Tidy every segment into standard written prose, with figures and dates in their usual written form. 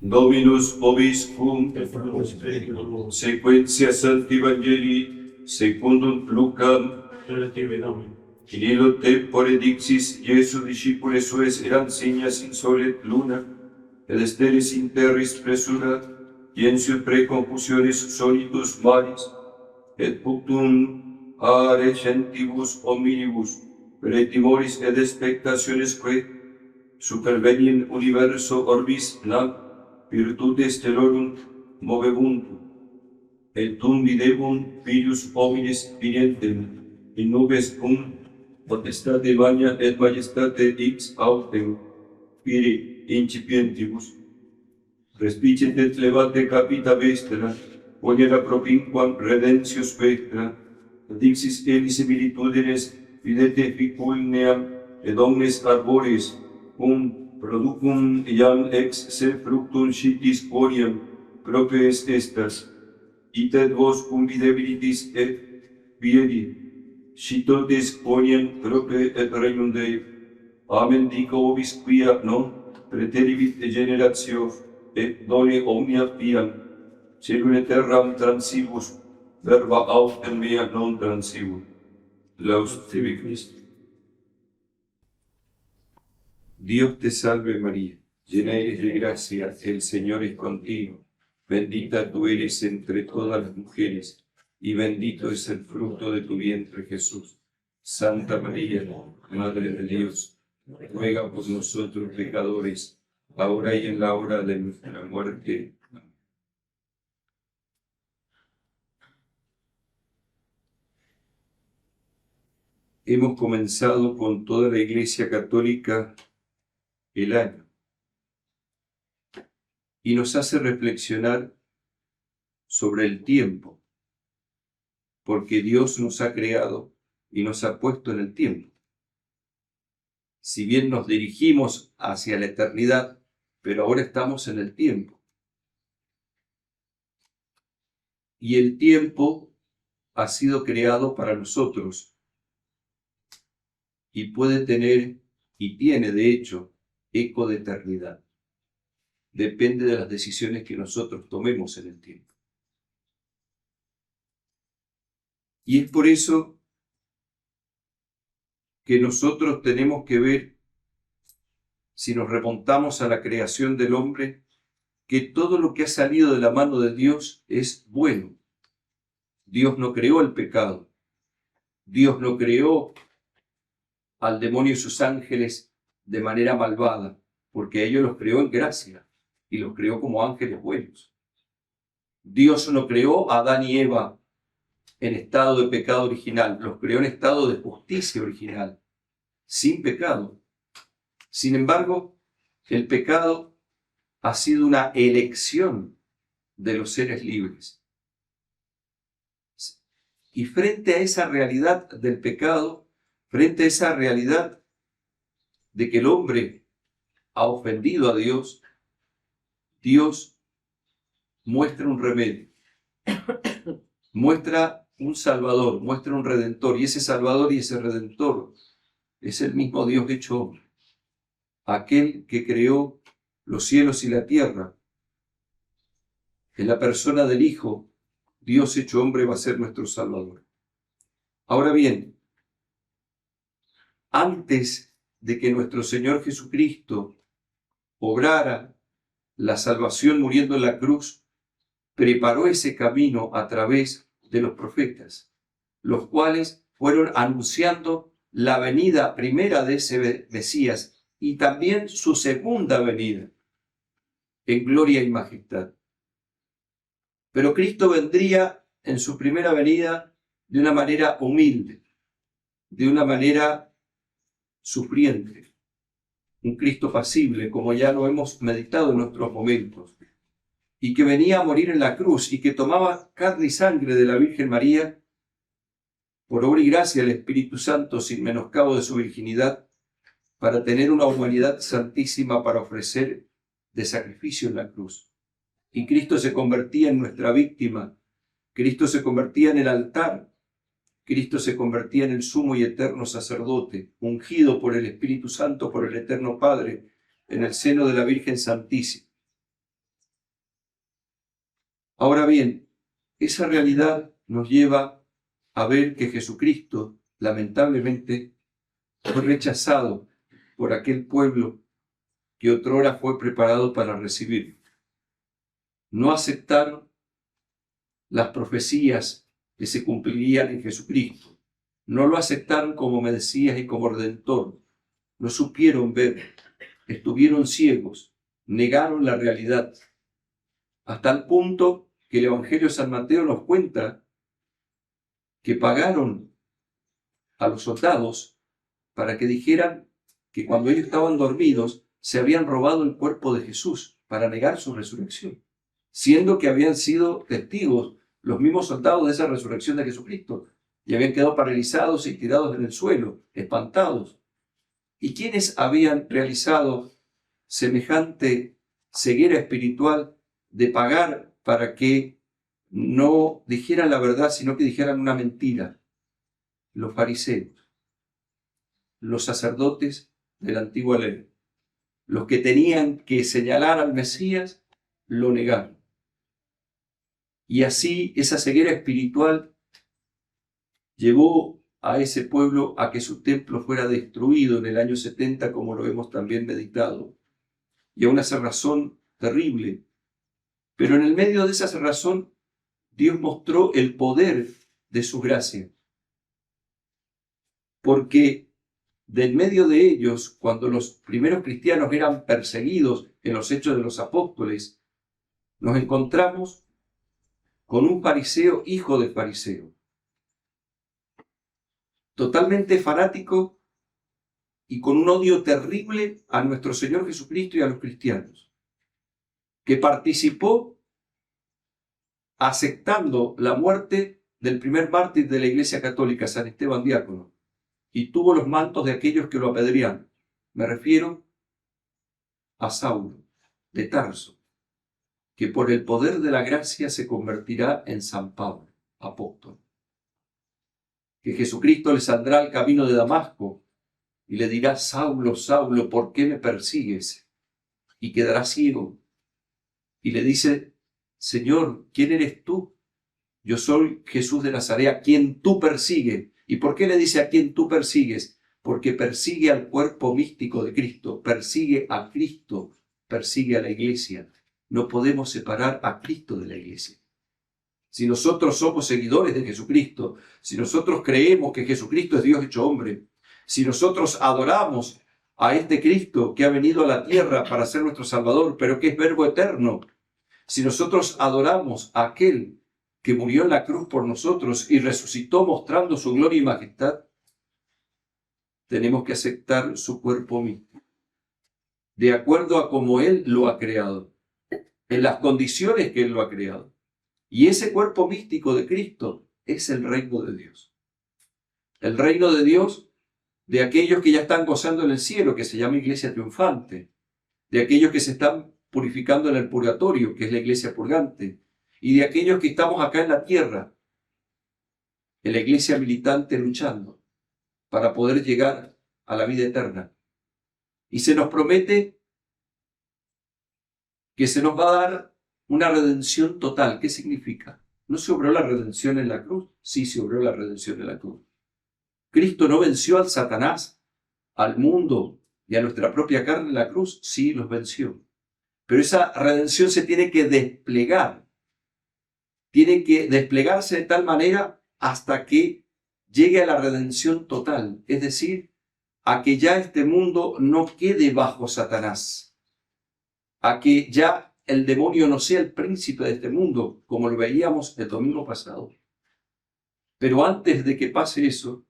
Dominus vobiscum, sequentia Sancti Evangelii, secundum Lucam, in illo tempore dixis Iesu discipulae sues erant signas in sole et luna, et steris in terris presurat, iensius preconfusionis solitus maris, et punctum a recentibus hominibus, per timoris et expectationesque, supervenien universo orbis nam, virtutes telorum movebuntur, et tum videbunt filius hominis vinientem, in nubes cum potestate magna et majestate ix autem, spiri incipientibus. Respicet et levate capita vestra, poniera propinquam redentio spectra, dixis elis similitudines videte ficulneam, et omnes arbores, producum iam ex se fructum scitis quoniam, propes estas, itet vos cum videbilitis et viedi, scitotes quoniam prope et regnum Dei. Amen dico vobis quia non preteribit generatio, et done omnia fiam, celum terram transibus, verba autem mea non transibus. Laus tibi Christi. Dios te salve María, llena eres de gracia, el Señor es contigo. Bendita tú eres entre todas las mujeres, y bendito es el fruto de tu vientre Jesús. Santa María, Madre de Dios, ruega por nosotros pecadores, ahora y en la hora de nuestra muerte. Amén. Hemos comenzado con toda la Iglesia Católica el año, y nos hace reflexionar sobre el tiempo, porque Dios nos ha creado y nos ha puesto en el tiempo. Si bien nos dirigimos hacia la eternidad, pero ahora estamos en el tiempo. Y el tiempo ha sido creado para nosotros y puede tener, y tiene de hecho, eco de eternidad. Depende de las decisiones que nosotros tomemos en el tiempo. Y es por eso que nosotros tenemos que ver, si nos remontamos a la creación del hombre, que todo lo que ha salido de la mano de Dios es bueno. Dios no creó el pecado. Dios no creó al demonio y sus ángeles de manera malvada, porque a ellos los creó en gracia y los creó como ángeles buenos. Dios no creó a Adán y Eva en estado de pecado original, los creó en estado de justicia original, sin pecado. Sin embargo, el pecado ha sido una elección de los seres libres. Y frente a esa realidad del pecado, frente a esa realidad de que el hombre ha ofendido a Dios, Dios muestra un remedio, muestra un Salvador, muestra un Redentor, y ese Salvador y ese Redentor es el mismo Dios hecho hombre, aquel que creó los cielos y la tierra. En la persona del Hijo, Dios hecho hombre va a ser nuestro Salvador. Ahora bien, antes de que nuestro Señor Jesucristo obrara la salvación muriendo en la cruz, preparó ese camino a través de los profetas, los cuales fueron anunciando la venida primera de ese Mesías y también su segunda venida en gloria y majestad. Pero Cristo vendría en su primera venida de una manera humilde, de una manera sufriente, un Cristo pasible, como ya lo hemos meditado en nuestros momentos, y que venía a morir en la cruz y que tomaba carne y sangre de la Virgen María por obra y gracia del Espíritu Santo sin menoscabo de su virginidad, para tener una humanidad santísima para ofrecer de sacrificio en la cruz. Y Cristo se convertía en nuestra víctima, Cristo se convertía en el altar, Cristo se convertía en el sumo y eterno sacerdote, ungido por el Espíritu Santo, por el Eterno Padre, en el seno de la Virgen Santísima. Ahora bien, esa realidad nos lleva a ver que Jesucristo, lamentablemente, fue rechazado por aquel pueblo que otrora fue preparado para recibir. No aceptaron las profecías que se cumplirían en Jesucristo. No lo aceptaron como Mesías y como Redentor. No supieron ver, estuvieron ciegos, negaron la realidad, hasta el punto que el Evangelio de San Mateo nos cuenta que pagaron a los soldados para que dijeran que cuando ellos estaban dormidos se habían robado el cuerpo de Jesús para negar su resurrección, siendo que habían sido testigos los mismos soldados de esa resurrección de Jesucristo y habían quedado paralizados y tirados en el suelo, espantados. ¿Y quiénes habían realizado semejante ceguera espiritual de pagar para que no dijeran la verdad, sino que dijeran una mentira? Los fariseos, los sacerdotes de la antigua ley, los que tenían que señalar al Mesías, lo negaron. Y así esa ceguera espiritual llevó a ese pueblo a que su templo fuera destruido en el año 70, como lo hemos también meditado. Y a una cerrazón terrible. Pero en el medio de esa cerrazón, Dios mostró el poder de su gracia. Porque de en medio de ellos, cuando los primeros cristianos eran perseguidos en los Hechos de los Apóstoles, nos encontramos con un fariseo, hijo de fariseo, totalmente fanático y con un odio terrible a nuestro Señor Jesucristo y a los cristianos, que participó aceptando la muerte del primer mártir de la Iglesia Católica, San Esteban Diácono, y tuvo los mantos de aquellos que lo apedrearon. Me refiero a Saulo de Tarso, que por el poder de la gracia se convertirá en San Pablo, apóstol. Que Jesucristo le saldrá al camino de Damasco y le dirá: Saulo, Saulo, ¿por qué me persigues? Y quedará ciego. Y le dice: Señor, ¿quién eres tú? Yo soy Jesús de Nazaret, a quien tú persigues. ¿Y por qué le dice a quien tú persigues? Porque persigue al cuerpo místico de Cristo, persigue a Cristo, persigue a la iglesia. No podemos separar a Cristo de la iglesia. Si nosotros somos seguidores de Jesucristo, si nosotros creemos que Jesucristo es Dios hecho hombre, si nosotros adoramos a este Cristo que ha venido a la tierra para ser nuestro Salvador, pero que es Verbo eterno, si nosotros adoramos a aquel que murió en la cruz por nosotros y resucitó mostrando su gloria y majestad, tenemos que aceptar su cuerpo místico, de acuerdo a cómo Él lo ha creado, en las condiciones que Él lo ha creado. Y ese cuerpo místico de Cristo es el reino de Dios. El reino de Dios de aquellos que ya están gozando en el cielo, que se llama iglesia triunfante, de aquellos que se están purificando en el purgatorio, que es la iglesia purgante, y de aquellos que estamos acá en la tierra, en la iglesia militante luchando para poder llegar a la vida eterna. Y se nos promete que se nos va a dar una redención total. ¿Qué significa? ¿No se obró la redención en la cruz? Sí, se obró la redención en la cruz. ¿Cristo no venció al Satanás, al mundo y a nuestra propia carne en la cruz? Sí, los venció. Pero esa redención se tiene que desplegar. Tiene que desplegarse de tal manera hasta que llegue a la redención total. Es decir, a que ya este mundo no quede bajo Satanás. A que ya el demonio no sea el príncipe de este mundo, como lo veíamos el domingo pasado. Pero antes de que pase eso,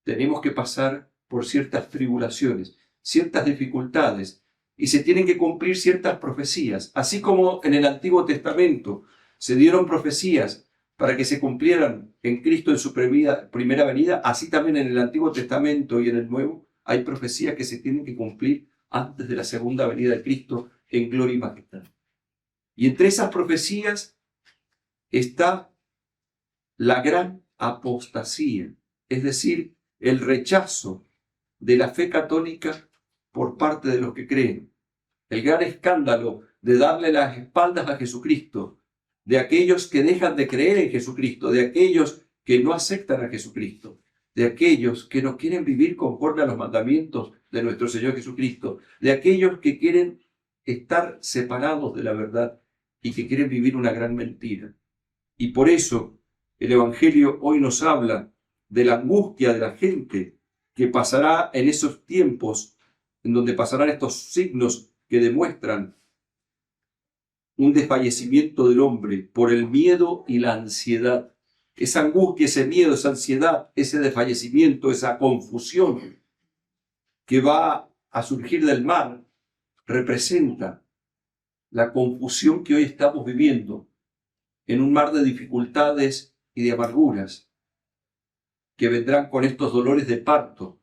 tenemos que pasar por ciertas tribulaciones, ciertas dificultades, y se tienen que cumplir ciertas profecías. Así como en el Antiguo Testamento se dieron profecías para que se cumplieran en Cristo en su primera venida, así también en el Antiguo Testamento y en el Nuevo hay profecías que se tienen que cumplir antes de la segunda venida de Cristo en gloria y majestad. Y entre esas profecías está la gran apostasía, es decir, el rechazo de la fe católica por parte de los que creen. El gran escándalo de darle las espaldas a Jesucristo, de aquellos que dejan de creer en Jesucristo, de aquellos que no aceptan a Jesucristo, de aquellos que no quieren vivir conforme a los mandamientos de nuestro Señor Jesucristo, de aquellos que quieren estar separados de la verdad y que quieren vivir una gran mentira. Y por eso el Evangelio hoy nos habla de la angustia de la gente que pasará en esos tiempos en donde pasarán estos signos que demuestran un desfallecimiento del hombre por el miedo y la ansiedad. Esa angustia, ese miedo, esa ansiedad, ese desfallecimiento, esa confusión que va a surgir del mar, representa la confusión que hoy estamos viviendo en un mar de dificultades y de amarguras que vendrán con estos dolores de parto,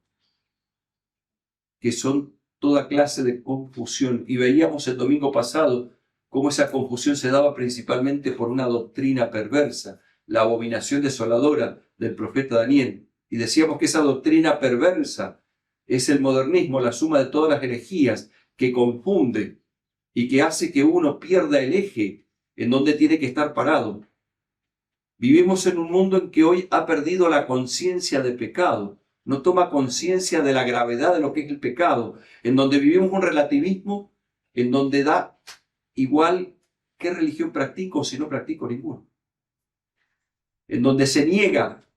que son toda clase de confusión. Y veíamos el domingo pasado cómo esa confusión se daba principalmente por una doctrina perversa, la abominación desoladora del profeta Daniel. Y decíamos que esa doctrina perversa es el modernismo, la suma de todas las herejías que confunde y que hace que uno pierda el eje en donde tiene que estar parado. Vivimos en un mundo en que hoy ha perdido la conciencia de pecado, no toma conciencia de la gravedad de lo que es el pecado, en donde vivimos un relativismo, en donde da igual qué religión practico si no practico ninguna, en donde se niega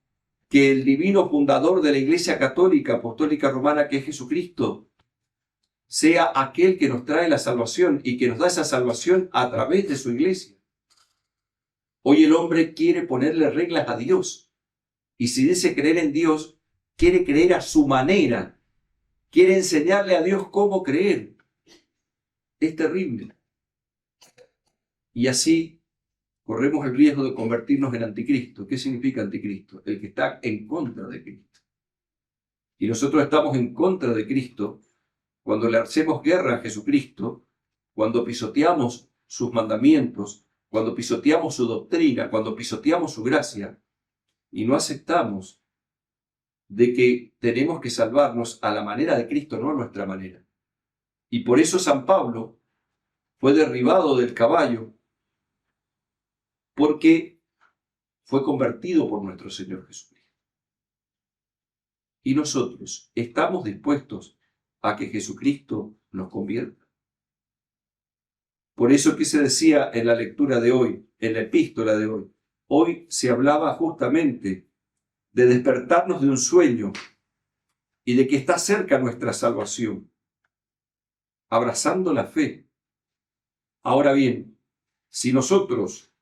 que el divino fundador de la Iglesia Católica, Apostólica Romana, que es Jesucristo, sea aquel que nos trae la salvación y que nos da esa salvación a través de su Iglesia. Hoy el hombre quiere ponerle reglas a Dios, y si dice creer en Dios, quiere creer a su manera, quiere enseñarle a Dios cómo creer. Es terrible. Y así corremos el riesgo de convertirnos en anticristo. ¿Qué significa anticristo? El que está en contra de Cristo. Y nosotros estamos en contra de Cristo cuando le hacemos guerra a Jesucristo, cuando pisoteamos sus mandamientos, cuando pisoteamos su doctrina, cuando pisoteamos su gracia, y no aceptamos de que tenemos que salvarnos a la manera de Cristo, no a nuestra manera. Y por eso San Pablo fue derribado del caballo, porque fue convertido por nuestro Señor Jesucristo. Y nosotros estamos dispuestos a que Jesucristo nos convierta. Por eso que se decía en la lectura de hoy, en la epístola de hoy, hoy se hablaba justamente de despertarnos de un sueño y de que está cerca nuestra salvación, abrazando la fe. Ahora bien, si nosotros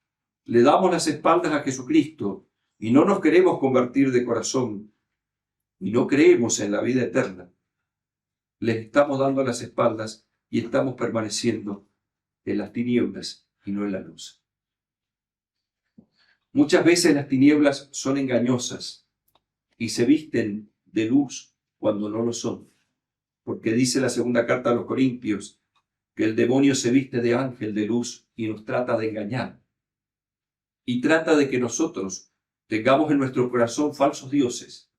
le damos las espaldas a Jesucristo y no nos queremos convertir de corazón y no creemos en la vida eterna, les estamos dando las espaldas y estamos permaneciendo en las tinieblas y no en la luz. Muchas veces las tinieblas son engañosas y se visten de luz cuando no lo son, porque dice la segunda carta a los Corintios que el demonio se viste de ángel de luz y nos trata de engañar. Y trata de que nosotros tengamos en nuestro corazón falsos dioses.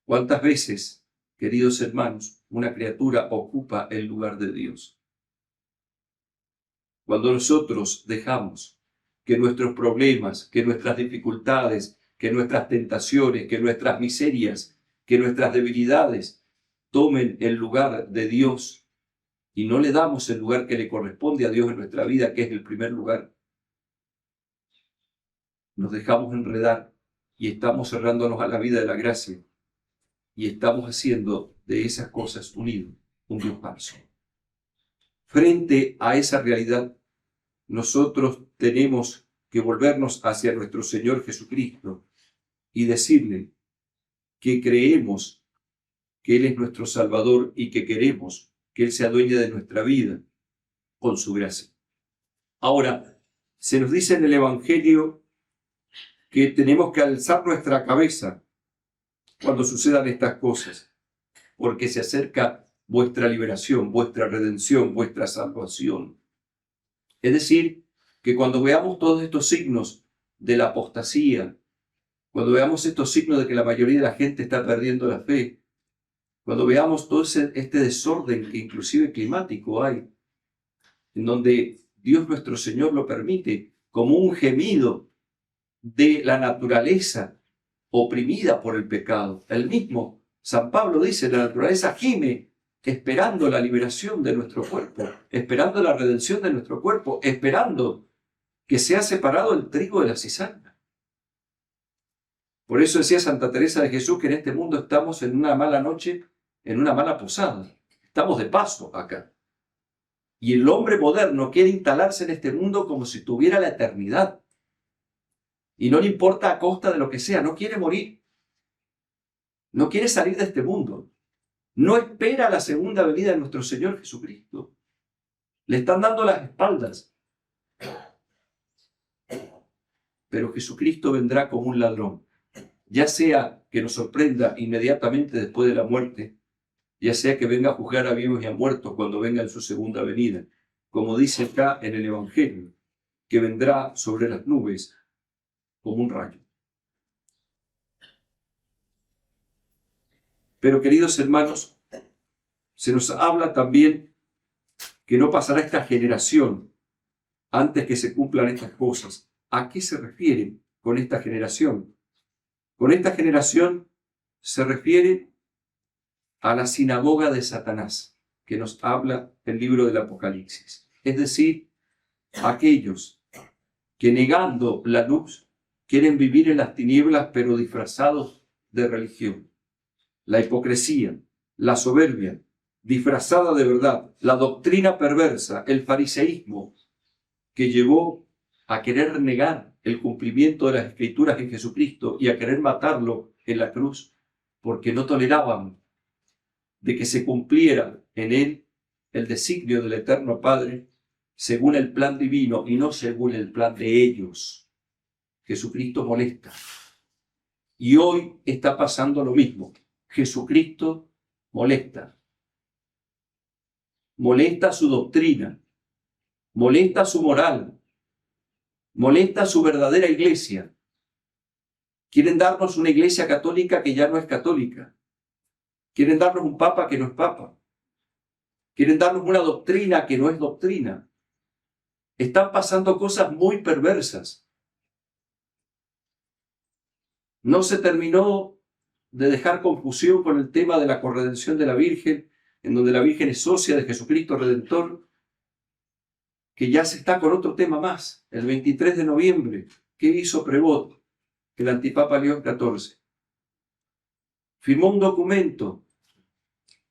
¿Cuántas veces, queridos hermanos, una criatura ocupa el lugar de Dios? Cuando nosotros dejamos que nuestros problemas, que nuestras dificultades, que nuestras tentaciones, que nuestras miserias, que nuestras debilidades tomen el lugar de Dios y no le damos el lugar que le corresponde a Dios en nuestra vida, que es el primer lugar, nos dejamos enredar y estamos cerrándonos a la vida de la gracia y estamos haciendo de esas cosas un ídolo, un Dios falso. Frente a esa realidad, nosotros tenemos que volvernos hacia nuestro Señor Jesucristo y decirle que creemos que Él es nuestro Salvador y que queremos que Él sea dueño de nuestra vida con su gracia. Ahora, se nos dice en el Evangelio que tenemos que alzar nuestra cabeza cuando sucedan estas cosas, porque se acerca vuestra liberación, vuestra redención, vuestra salvación. Es decir, que cuando veamos todos estos signos de la apostasía, cuando veamos estos signos de que la mayoría de la gente está perdiendo la fe, cuando veamos todo este desorden que inclusive climático hay, en donde Dios nuestro Señor lo permite como un gemido de la naturaleza oprimida por el pecado. El mismo San Pablo dice, la naturaleza gime esperando la liberación de nuestro cuerpo, esperando la redención de nuestro cuerpo, esperando que sea separado el trigo de la cizaña. Por eso decía Santa Teresa de Jesús que en este mundo estamos en una mala noche, en una mala posada. Estamos de paso acá. Y el hombre moderno quiere instalarse en este mundo como si tuviera la eternidad. Y no le importa a costa de lo que sea, no quiere morir. No quiere salir de este mundo. No espera la segunda venida de nuestro Señor Jesucristo. Le están dando las espaldas. Pero Jesucristo vendrá como un ladrón. Ya sea que nos sorprenda inmediatamente después de la muerte, ya sea que venga a juzgar a vivos y a muertos cuando venga en su segunda venida, como dice acá en el Evangelio, que vendrá sobre las nubes como un rayo. Pero, queridos hermanos, se nos habla también que no pasará esta generación antes que se cumplan estas cosas. ¿A qué se refiere con esta generación? Con esta generación se refiere a la sinagoga de Satanás, que nos habla el libro del Apocalipsis. Es decir, aquellos que negando la luz quieren vivir en las tinieblas pero disfrazados de religión. La hipocresía, la soberbia, disfrazada de verdad, la doctrina perversa, el fariseísmo, que llevó a querer negar el cumplimiento de las Escrituras en Jesucristo y a querer matarlo en la cruz, porque no toleraban de que se cumpliera en él el designio del Eterno Padre según el plan divino y no según el plan de ellos. Jesucristo molesta. Y hoy está pasando lo mismo. Jesucristo molesta. Molesta su doctrina, molesta su moral, molesta su verdadera iglesia. Quieren darnos una iglesia católica que ya no es católica. Quieren darnos un papa que no es papa. Quieren darnos una doctrina que no es doctrina. Están pasando cosas muy perversas. No se terminó de dejar confusión con el tema de la corredención de la Virgen, en donde la Virgen es socia de Jesucristo Redentor, que ya se está con otro tema más. El 23 de noviembre, ¿qué hizo Prevost, el antipapa León XIV? Firmó un documento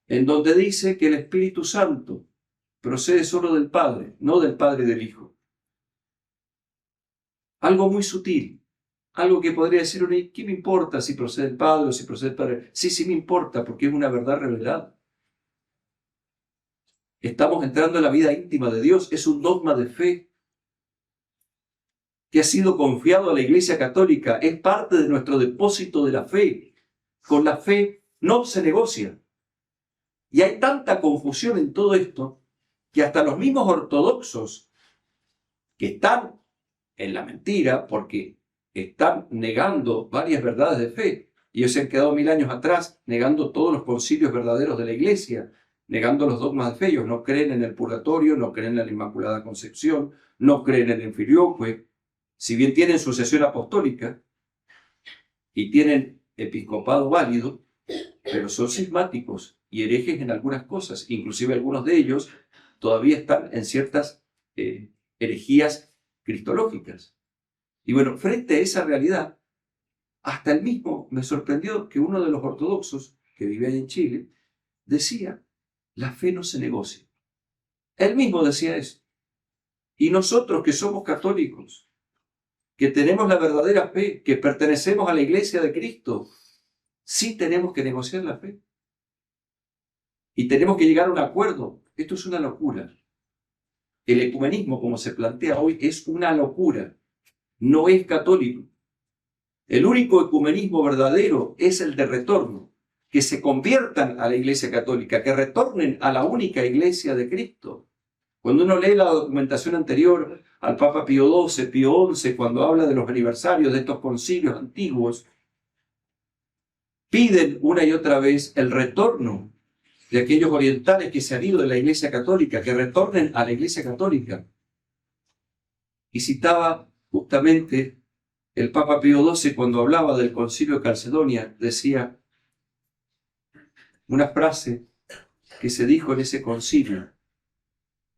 en donde dice que el Espíritu Santo procede solo del Padre, no del Padre y del Hijo. Algo muy sutil, algo que podría decir uno, ¿qué me importa si procede del Padre o si procede del Padre? Sí me importa, porque es una verdad revelada. Estamos entrando en la vida íntima de Dios, es un dogma de fe que ha sido confiado a la Iglesia Católica, es parte de nuestro depósito de la fe. Con la fe no se negocia. Y hay tanta confusión en todo esto que hasta los mismos ortodoxos que están en la mentira porque están negando varias verdades de fe. Y ellos se han quedado 1000 años atrás negando todos los concilios verdaderos de la Iglesia, negando los dogmas de fe. Ellos no creen en el purgatorio, no creen en la Inmaculada Concepción, no creen en el Filioque. Si bien tienen sucesión apostólica y tienen episcopado válido, pero son cismáticos y herejes en algunas cosas. Inclusive algunos de ellos todavía están en ciertas herejías cristológicas. Y bueno, frente a esa realidad, hasta el mismo me sorprendió que uno de los ortodoxos que vive ahí en Chile decía, la fe no se negocia. Él mismo decía eso. Y nosotros que somos católicos, que tenemos la verdadera fe, que pertenecemos a la Iglesia de Cristo, sí tenemos que negociar la fe. Y tenemos que llegar a un acuerdo. Esto es una locura. El ecumenismo, como se plantea hoy, es una locura. No es católico. El único ecumenismo verdadero es el de retorno. Que se conviertan a la Iglesia Católica, que retornen a la única Iglesia de Cristo. Cuando uno lee la documentación anterior al Papa Pío XII, Pío XI, cuando habla de los aniversarios de estos concilios antiguos, piden una y otra vez el retorno de aquellos orientales que se han ido de la Iglesia Católica, que retornen a la Iglesia Católica. Y citaba justamente el Papa Pío XII cuando hablaba del Concilio de Calcedonia, decía una frase que se dijo en ese concilio,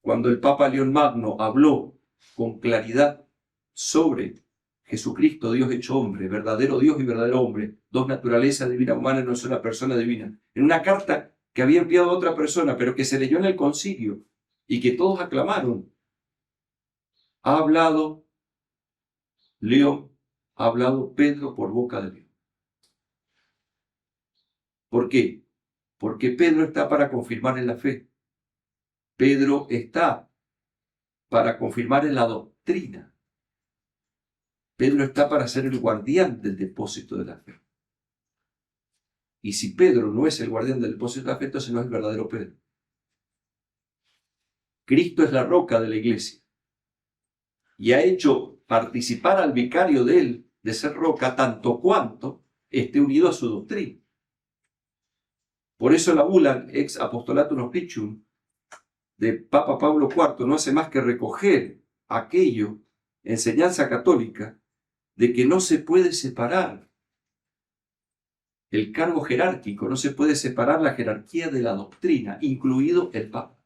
cuando el Papa León Magno habló con claridad sobre Jesucristo, Dios hecho hombre, verdadero Dios y verdadero hombre, dos naturalezas, divina humana y no sola persona divina, en una carta que había enviado a otra persona, pero que se leyó en el concilio y que todos aclamaron. Ha hablado León, ha hablado Pedro por boca de Dios. ¿Por qué? Porque Pedro está para confirmar en la fe. Pedro está para confirmar en la doctrina. Pedro está para ser el guardián del depósito de la fe. Y si Pedro no es el guardián del depósito de la fe, entonces no es el verdadero Pedro. Cristo es la roca de la iglesia. Y ha hecho participar al vicario de él, de ser roca, tanto cuanto esté unido a su doctrina. Por eso la bula Ex Apostolatum Officium de Papa Pablo IV no hace más que recoger aquello, enseñanza católica, de que no se puede separar el cargo jerárquico, no se puede separar la jerarquía de la doctrina, incluido el Papa.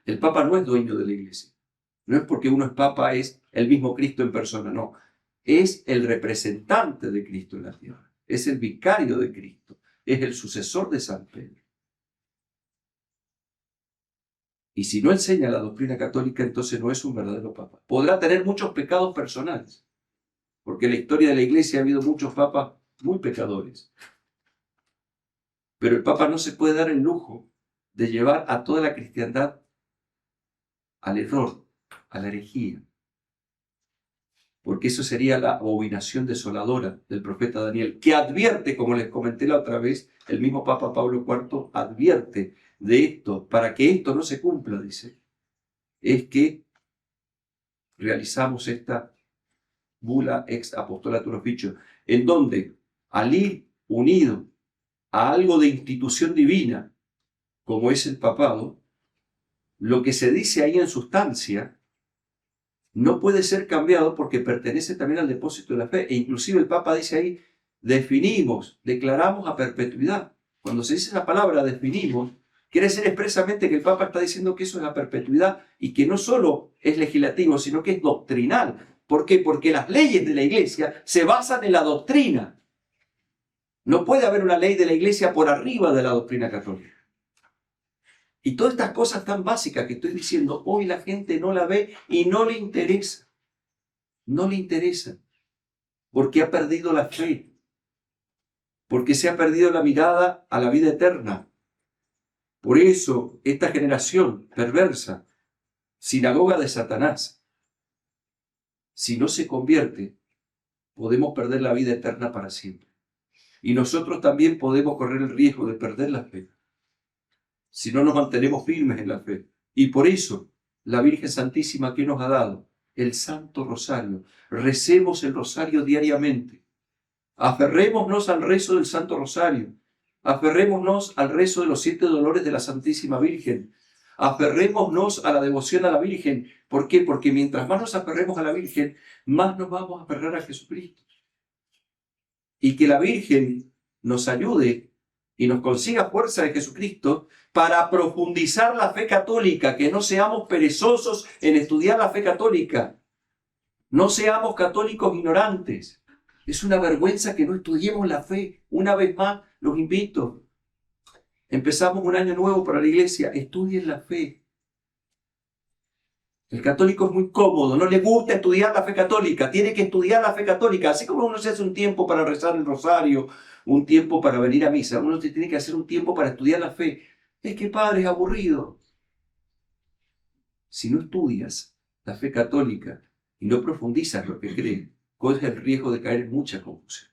El Papa no es dueño de la iglesia. No es porque uno es Papa, es el mismo Cristo en persona, no. Es el representante de Cristo en la tierra. Es el vicario de Cristo. Es el sucesor de San Pedro. Y si no enseña la doctrina católica, entonces no es un verdadero Papa. Podrá tener muchos pecados personales, porque en la historia de la iglesia ha habido muchos papas muy pecadores. Pero el Papa no se puede dar el lujo de llevar a toda la cristiandad al error, a la herejía. Porque eso sería la abominación desoladora del profeta Daniel, que advierte, como les comenté la otra vez, el mismo Papa Pablo IV advierte de esto, para que esto no se cumpla, dice, es que realizamos esta bula Ex Apostolatum Officium, en donde al ir unido a algo de institución divina, como es el papado, lo que se dice ahí en sustancia no puede ser cambiado porque pertenece también al depósito de la fe. E inclusive el Papa dice ahí, definimos, declaramos a perpetuidad. Cuando se dice la palabra definimos, quiere decir expresamente que el Papa está diciendo que eso es la perpetuidad y que no solo es legislativo, sino que es doctrinal. ¿Por qué? Porque las leyes de la Iglesia se basan en la doctrina. No puede haber una ley de la Iglesia por arriba de la doctrina católica. Y todas estas cosas tan básicas que estoy diciendo, hoy la gente no la ve y no le interesa. No le interesa. Porque ha perdido la fe. Porque se ha perdido la mirada a la vida eterna. Por eso, esta generación perversa, sinagoga de Satanás, si no se convierte, podemos perder la vida eterna para siempre. Y nosotros también podemos correr el riesgo de perder la fe si no nos mantenemos firmes en la fe. Y por eso, la Virgen Santísima que nos ha dado el Santo Rosario, recemos el Rosario diariamente. Aferrémonos al rezo del Santo Rosario. Aferrémonos al rezo de los 7 dolores de la Santísima Virgen. Aferrémonos a la devoción a la Virgen. ¿Por qué? Porque mientras más nos aferremos a la Virgen, más nos vamos a aferrar a Jesucristo. Y que la Virgen nos ayude y nos consiga fuerza de Jesucristo para profundizar la fe católica, que no seamos perezosos en estudiar la fe católica. No seamos católicos ignorantes. Es una vergüenza que no estudiemos la fe. Una vez más, los invito. Empezamos un año nuevo para la iglesia. Estudien la fe. El católico es muy cómodo, no le gusta estudiar la fe católica. Tiene que estudiar la fe católica. Así como uno se hace un tiempo para rezar el rosario, un tiempo para venir a misa, uno tiene que hacer un tiempo para estudiar la fe. Es que, padre, es aburrido. Si no estudias la fe católica y no profundizas lo que crees, corres el riesgo de caer en mucha confusión.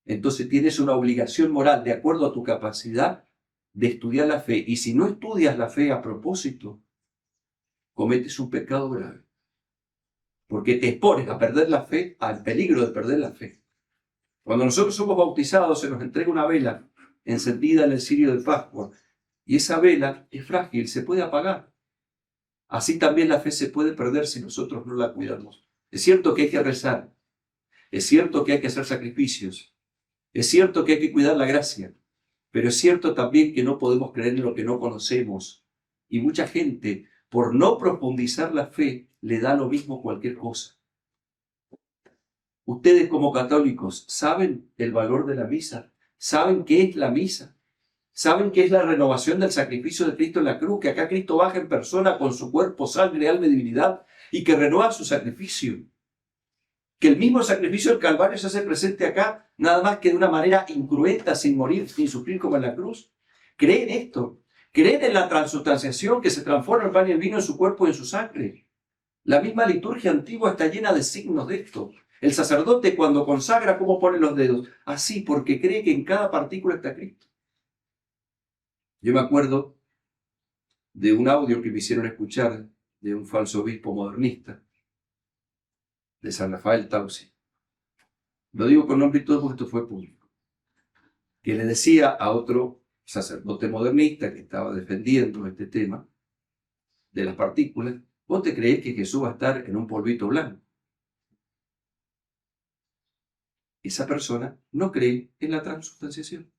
Entonces tienes una obligación moral, de acuerdo a tu capacidad, de estudiar la fe. Y si no estudias la fe a propósito, cometes un pecado grave. Porque te expones a perder la fe, al peligro de perder la fe. Cuando nosotros somos bautizados, se nos entrega una vela encendida en el cirio de Pascua. Y esa vela es frágil, se puede apagar. así también la fe se puede perder si nosotros no la cuidamos. Es cierto que hay que rezar, es cierto que hay que hacer sacrificios, es cierto que hay que cuidar la gracia, pero es cierto también que no podemos creer en lo que no conocemos. Y mucha gente, por no profundizar la fe, le da lo mismo cualquier cosa. Ustedes como católicos, ¿saben el valor de la misa? ¿Saben qué es la misa? ¿Saben qué es la renovación del sacrificio de Cristo en la cruz? Que acá Cristo baja en persona con su cuerpo, sangre, alma y divinidad y que renueva su sacrificio. Que el mismo sacrificio del Calvario se hace presente acá, nada más que de una manera incruenta, sin morir, sin sufrir como en la cruz. ¿Creen esto? ¿Creen en la transustanciación que se transforma el pan y el vino en su cuerpo y en su sangre? La misma liturgia antigua está llena de signos de esto. El sacerdote cuando consagra, ¿cómo pone los dedos? Así, porque cree que en cada partícula está Cristo. Yo me acuerdo de un audio que me hicieron escuchar de un falso obispo modernista de San Rafael Tausi. Lo digo con nombre y todo porque esto fue público. Que le decía a otro sacerdote modernista que estaba defendiendo este tema de las partículas: ¿vos te creés que Jesús va a estar en un polvito blanco? Esa persona no cree en la transustanciación.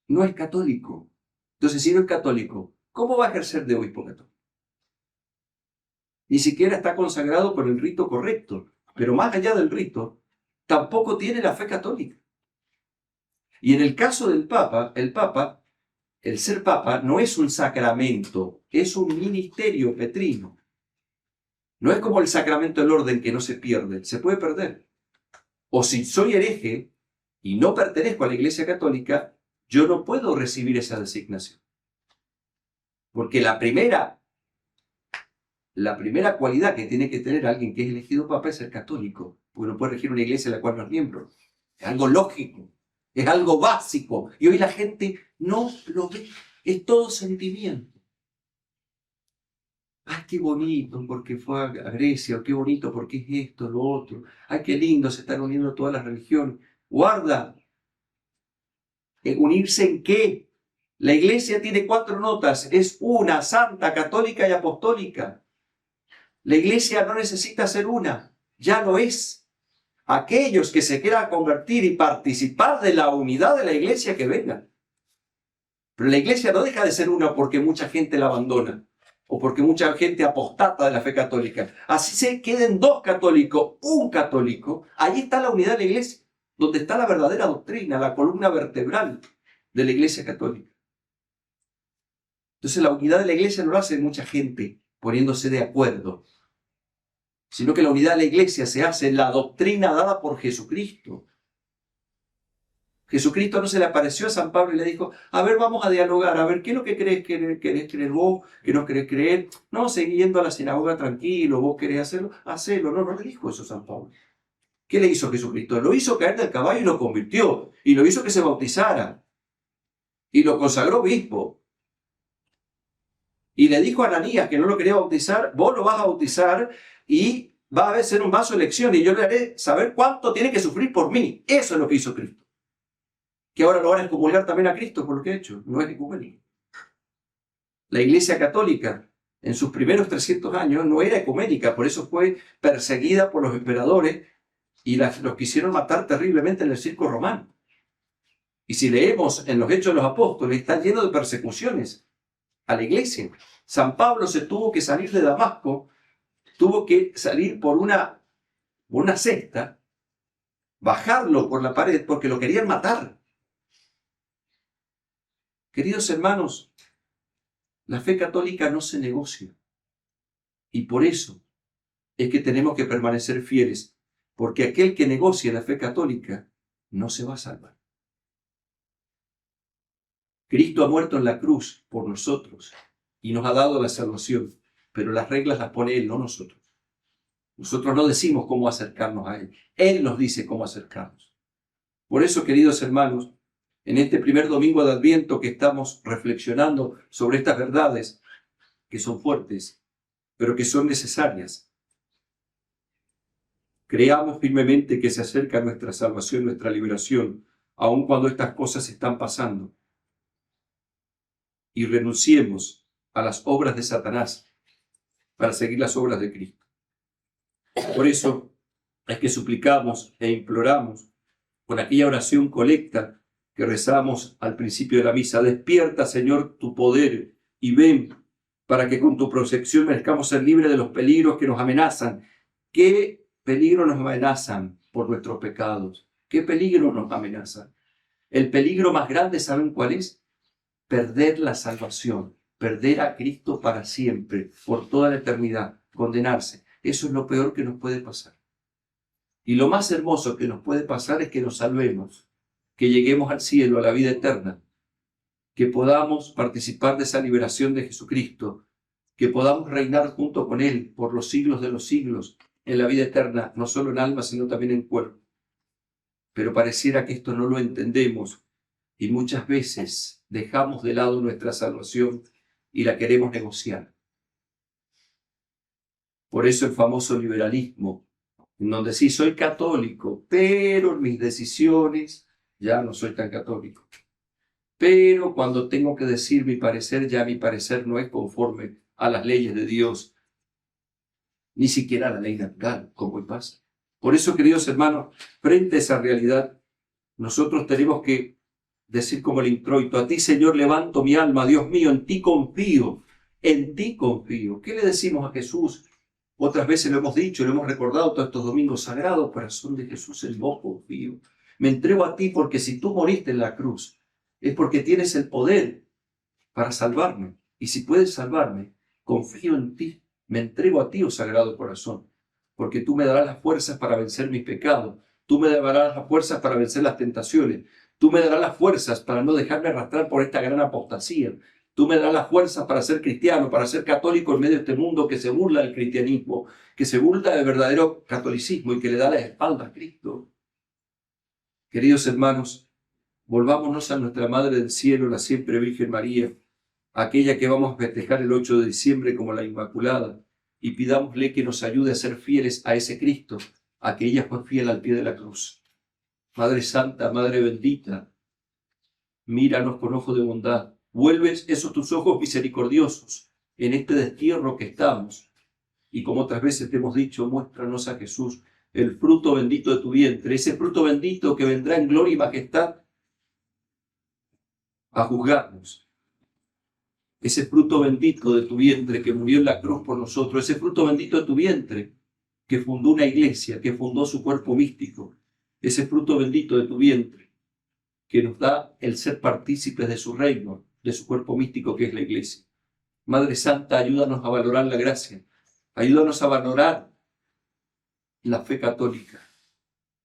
No es católico. Entonces, si no es católico, ¿cómo va a ejercer de obispo católico? Ni siquiera está consagrado por el rito correcto. Pero más allá del rito, tampoco tiene la fe católica. Y en el caso del Papa, el ser Papa no es un sacramento, es un ministerio petrino. No es como el sacramento del orden que no se pierde, se puede perder. O si soy hereje y no pertenezco a la Iglesia Católica, yo no puedo recibir esa designación. Porque la primera cualidad que tiene que tener alguien que es elegido Papa es ser católico, porque no puede regir una iglesia en la cual no es miembro. Es algo lógico, es algo básico. Y hoy la gente no lo ve, es todo sentimiento. ¡Ay, qué bonito porque fue a Grecia! ¡Qué bonito porque es esto, lo otro! ¡Ay, qué lindo! Se están uniendo todas las religiones. ¡Guarda! ¿Unirse en qué? La iglesia tiene 4 notas. Es una, santa, católica y apostólica. La iglesia no necesita ser una, ya lo es. Aquellos que se quieran convertir y participar de la unidad de la iglesia, que vengan. Pero la iglesia no deja de ser una porque mucha gente la abandona o porque mucha gente apostata de la fe católica. Así se queden 2 católicos, un católico, ahí está la unidad de la iglesia, donde está la verdadera doctrina, la columna vertebral de la iglesia católica. Entonces la unidad de la iglesia no lo hace mucha gente poniéndose de acuerdo, sino que la unidad de la iglesia se hace en la doctrina dada por Jesucristo. Jesucristo no se le apareció a San Pablo y le dijo: a ver, vamos a dialogar, a ver, ¿qué es lo que querés creer vos? ¿Qué no querés creer? No, seguí yendo a la sinagoga tranquilo, vos querés hacerlo, hacelo. No le dijo eso San Pablo. ¿Qué le hizo Jesucristo? Lo hizo caer del caballo y lo convirtió, y lo hizo que se bautizara, y lo consagró obispo. Y le dijo a Ananías, que no lo quería bautizar: vos lo vas a bautizar y va a ser un vaso de elección, y yo le haré saber cuánto tiene que sufrir por mí. Eso es lo que hizo Cristo. Que ahora lo van a excomulgar también a Cristo por lo que ha hecho. No es ecuménico. La Iglesia Católica, en sus primeros 300 años, no era ecuménica, por eso fue perseguida por los emperadores y los quisieron matar terriblemente en el circo romano. Y si leemos en los Hechos de los Apóstoles, está lleno de persecuciones a la Iglesia. San Pablo se tuvo que salir de Damasco, tuvo que salir por una cesta, bajarlo por la pared porque lo querían matar. Queridos hermanos, la fe católica no se negocia. Y por eso es que tenemos que permanecer fieles, porque aquel que negocia la fe católica no se va a salvar. Cristo ha muerto en la cruz por nosotros y nos ha dado la salvación, pero las reglas las pone Él, no nosotros. Nosotros no decimos cómo acercarnos a Él. Él nos dice cómo acercarnos. Por eso, queridos hermanos, en este primer domingo de Adviento que estamos reflexionando sobre estas verdades que son fuertes, pero que son necesarias, creamos firmemente que se acerca nuestra salvación, nuestra liberación, aun cuando estas cosas están pasando. Y renunciemos a las obras de Satanás para seguir las obras de Cristo. Por eso es que suplicamos e imploramos con aquella oración colecta que rezamos al principio de la misa: despierta, Señor, tu poder y ven para que con tu protección merezcamos ser libres de los peligros que nos amenazan. ¿Qué peligros nos amenazan por nuestros pecados? ¿Qué peligros nos amenazan? El peligro más grande, ¿saben cuál es? Perder la salvación, perder a Cristo para siempre, por toda la eternidad, condenarse. Eso es lo peor que nos puede pasar. Y lo más hermoso que nos puede pasar es que nos salvemos, que lleguemos al cielo, a la vida eterna, que podamos participar de esa liberación de Jesucristo, que podamos reinar junto con Él por los siglos de los siglos en la vida eterna, no solo en alma, sino también en cuerpo. Pero pareciera que esto no lo entendemos y muchas veces dejamos de lado nuestra salvación y la queremos negociar. Por eso el famoso liberalismo, en donde sí soy católico, pero en mis decisiones ya no soy tan católico. Pero cuando tengo que decir mi parecer, ya mi parecer no es conforme a las leyes de Dios, ni siquiera a la ley natural, como hoy pasa. Por eso, queridos hermanos, frente a esa realidad, nosotros tenemos que decir como el introito: a ti, Señor, levanto mi alma, Dios mío, en ti confío, en ti confío. ¿Qué le decimos a Jesús? Otras veces lo hemos dicho, lo hemos recordado todos estos domingos sagrados: corazón de Jesús, en vos confío. Me entrego a ti porque si tú moriste en la cruz, es porque tienes el poder para salvarme. Y si puedes salvarme, confío en ti. Me entrego a ti, oh Sagrado Corazón, porque tú me darás las fuerzas para vencer mis pecados. Tú me darás las fuerzas para vencer las tentaciones. Tú me darás las fuerzas para no dejarme arrastrar por esta gran apostasía. Tú me darás las fuerzas para ser cristiano, para ser católico en medio de este mundo que se burla del cristianismo, que se burla del verdadero catolicismo y que le da la espalda a Cristo. Queridos hermanos, volvámonos a nuestra Madre del Cielo, la siempre Virgen María, aquella que vamos a festejar el 8 de diciembre como la Inmaculada, y pidámosle que nos ayude a ser fieles a ese Cristo, a que ella fue fiel al pie de la cruz. Madre Santa, Madre bendita, míranos con ojo de bondad. Vuelves esos tus ojos misericordiosos en este destierro que estamos. Y como otras veces te hemos dicho, muéstranos a Jesús, el fruto bendito de tu vientre, ese fruto bendito que vendrá en gloria y majestad a juzgarnos. Ese fruto bendito de tu vientre que murió en la cruz por nosotros, ese fruto bendito de tu vientre que fundó una iglesia, que fundó su cuerpo místico, ese fruto bendito de tu vientre que nos da el ser partícipes de su reino, de su cuerpo místico que es la iglesia. Madre Santa, ayúdanos a valorar la gracia, ayúdanos a valorar la fe católica,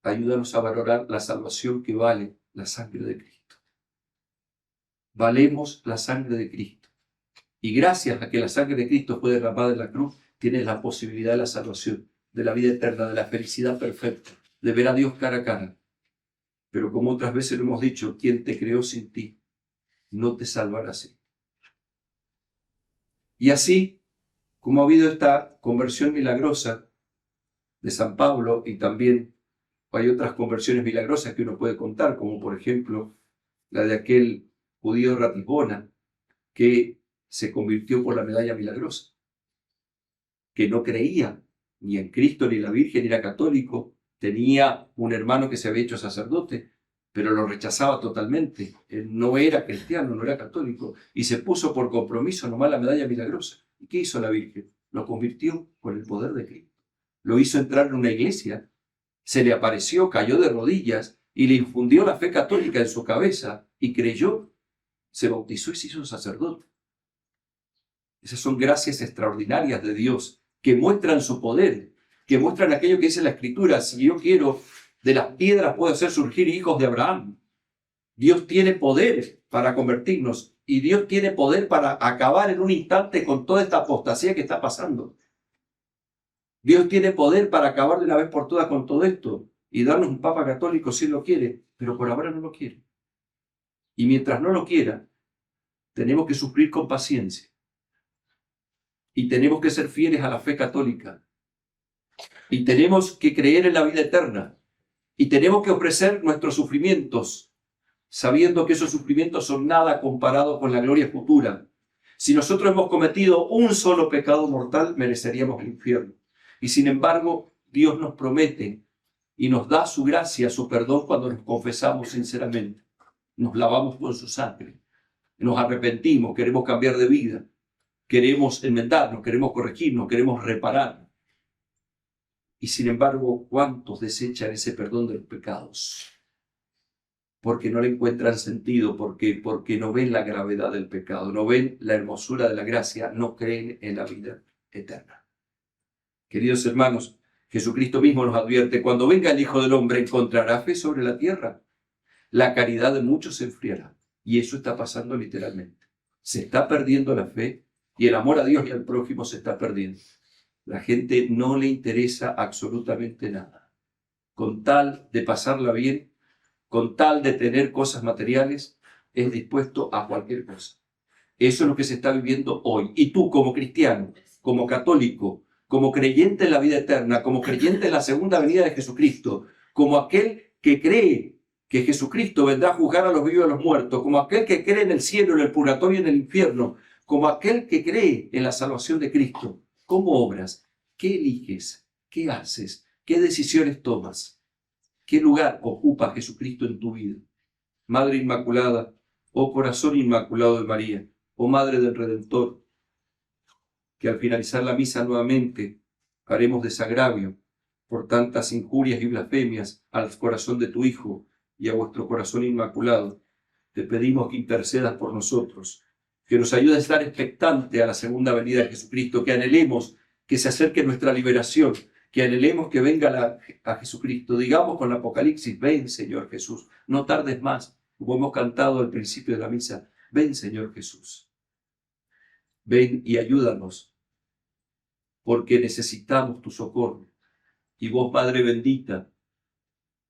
ayúdanos a valorar la salvación que vale la sangre de Cristo. Valemos la sangre de Cristo. Y gracias a que la sangre de Cristo fue derramada en la cruz, tienes la posibilidad de la salvación, de la vida eterna, de la felicidad perfecta, de ver a Dios cara a cara. Pero como otras veces lo hemos dicho, quien te creó sin ti, no te salvará así. Y así, como ha habido esta conversión milagrosa de San Pablo, y también hay otras conversiones milagrosas que uno puede contar, como por ejemplo la de aquel judío de Ratisbona, que se convirtió por la medalla milagrosa, que no creía ni en Cristo, ni en la Virgen, ni era católico. Tenía un hermano que se había hecho sacerdote, pero lo rechazaba totalmente. Él no era cristiano, no era católico, y se puso por compromiso nomás la medalla milagrosa. ¿Y qué hizo la Virgen? Lo convirtió con el poder de Cristo. Lo hizo entrar en una iglesia, se le apareció, cayó de rodillas y le infundió la fe católica en su cabeza y creyó, se bautizó y se hizo sacerdote. Esas son gracias extraordinarias de Dios que muestran su poder, que muestran aquello que dice la Escritura: si yo quiero, de las piedras puedo hacer surgir hijos de Abraham. Dios tiene poder para convertirnos y Dios tiene poder para acabar en un instante con toda esta apostasía que está pasando. Dios tiene poder para acabar de una vez por todas con todo esto y darnos un Papa católico si Él lo quiere, pero por ahora no lo quiere. Y mientras no lo quiera, tenemos que sufrir con paciencia. Y tenemos que ser fieles a la fe católica. Y tenemos que creer en la vida eterna. Y tenemos que ofrecer nuestros sufrimientos, sabiendo que esos sufrimientos son nada comparados con la gloria futura. Si nosotros hemos cometido un solo pecado mortal, mereceríamos el infierno. Y sin embargo, Dios nos promete y nos da su gracia, su perdón cuando nos confesamos sinceramente. Nos lavamos con su sangre, nos arrepentimos, queremos cambiar de vida, queremos enmendarnos, queremos corregirnos, queremos reparar. Y sin embargo, ¿cuántos desechan ese perdón de los pecados? Porque no le encuentran sentido, porque no ven la gravedad del pecado, no ven la hermosura de la gracia, no creen en la vida eterna. Queridos hermanos, Jesucristo mismo nos advierte, cuando venga el Hijo del Hombre, ¿encontrará fe sobre la tierra? La caridad de muchos se enfriará. Y eso está pasando literalmente. Se está perdiendo la fe y el amor a Dios y al prójimo se está perdiendo. La gente no le interesa absolutamente nada. Con tal de pasarla bien, con tal de tener cosas materiales, es dispuesto a cualquier cosa. Eso es lo que se está viviendo hoy. Y tú, como cristiano, como católico, como creyente en la vida eterna, como creyente en la segunda venida de Jesucristo, como aquel que cree que Jesucristo vendrá a juzgar a los vivos y a los muertos, como aquel que cree en el cielo, en el purgatorio y en el infierno, como aquel que cree en la salvación de Cristo, ¿cómo obras? ¿Qué eliges? ¿Qué haces? ¿Qué decisiones tomas? ¿Qué lugar ocupa Jesucristo en tu vida? Madre Inmaculada, oh Corazón Inmaculado de María, oh Madre del Redentor, que al finalizar la misa nuevamente haremos desagravio por tantas injurias y blasfemias al corazón de tu Hijo y a vuestro corazón inmaculado. Te pedimos que intercedas por nosotros, que nos ayude a estar expectante a la segunda venida de Jesucristo, que anhelemos que se acerque nuestra liberación, que anhelemos que venga a Jesucristo. Digamos con el Apocalipsis, ven Señor Jesús, no tardes más, como hemos cantado al principio de la misa, ven Señor Jesús. Ven y ayúdanos, porque necesitamos tu socorro. Y vos, Madre bendita,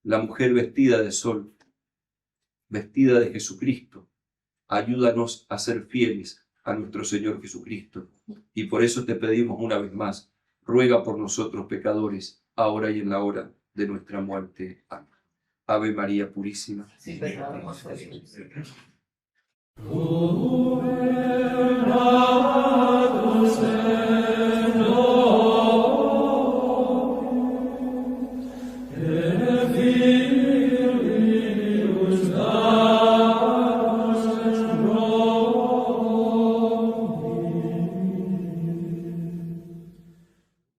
la mujer vestida de sol, vestida de Jesucristo, ayúdanos a ser fieles a nuestro Señor Jesucristo. Y por eso te pedimos una vez más, ruega por nosotros pecadores, ahora y en la hora de nuestra muerte. Amén. Ave María Purísima. Sí,